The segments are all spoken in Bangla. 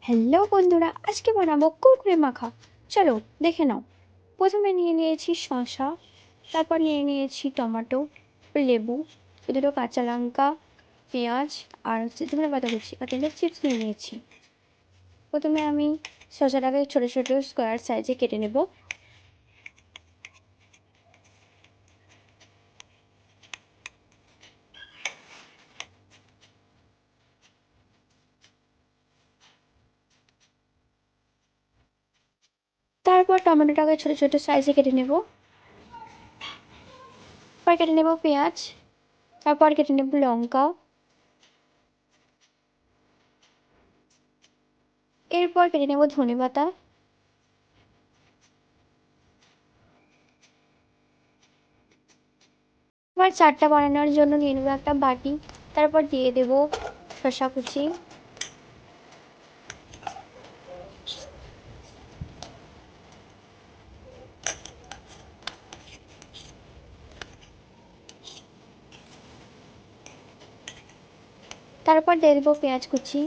হ্যালো বন্ধুরা, আজকে বানাবো কুরকুরে মাখা। চলো দেখে নাও। প্রথমে নিয়ে নিয়েছি শসা, তারপর নিয়ে নিয়েছি টমেটো, লেবু, দুটো কাঁচা লঙ্কা, পেঁয়াজ আর ধনেপাতা কুচি আর তিনটে চিপস নিয়ে নিয়েছি। প্রথমে আমি শসাটাকে ছোটো ছোটো স্কোয়ার সাইজে কেটে নেব। তারপর টমেটোটাকে ছোটো ছোটো সাইজে কেটে নেব। তারপর কেটে নেব পেঁয়াজ, তারপর কেটে নেব লঙ্কা, এরপর কেটে নেব ধনেপাতা, এবার চাটটা বানানোর জন্য নিয়ে নেবো একটা বাটি, তারপর দিয়ে দেব শসা কুচি, তারপর দিয়ে দেবো পেঁয়াজ কুচি,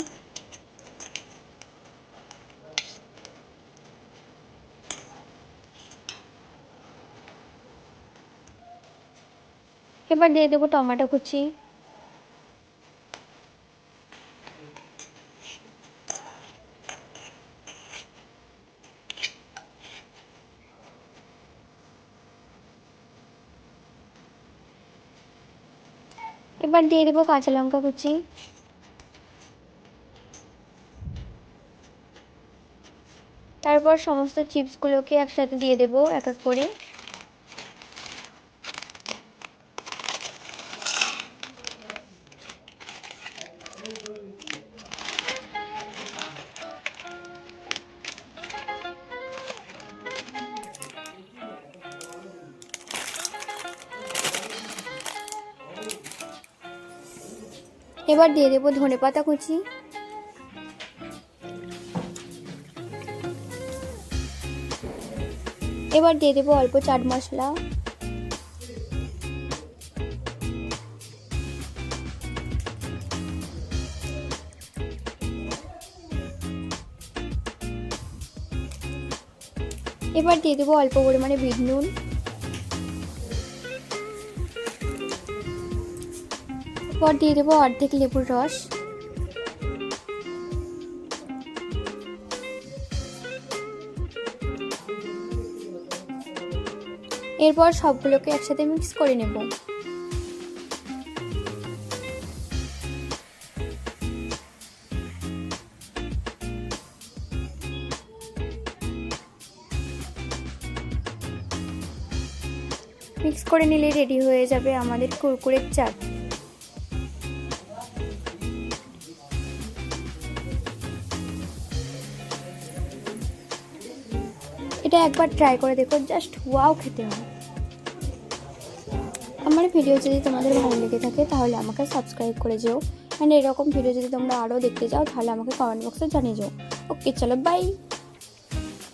এবার দিয়ে দেবো টমেটো কুচি, এবার দিয়ে দেবো কাঁচা লঙ্কা কুচি, তারপর সমস্ত চিপসগুলোকে একসাথে দিয়ে দেবো এক এক করে। এবার দিয়ে দেবো ধনেপাতা কুচি, এবার দিয়ে দেবো অল্প চাট মশলা, এবার দিয়ে দেবো অল্প পরিমাণে বিট নুন, এরপর দিয়ে দেবো অর্ধেক লেবুর রস, এরপর সবগুলোকে একসাথে মিক্স করে নেব। মিক্স করে নিলে রেডি হয়ে যাবে আমাদের কুরকুরের চাট। এটা একবার ট্রাই করে দেখো, জাস্ট ওয়াও খেতে হয়। আমার ভিডিও যদি তোমাদের ভালো লেগে থাকে তাহলে আমাকে সাবস্ক্রাইব করে যেও, অ্যান্ড এরকম ভিডিও যদি তোমরা আরও দেখতে চাও তাহলে আমাকে কমেন্ট বক্সে জানিয়ে যাও। ওকে, চলো বাই।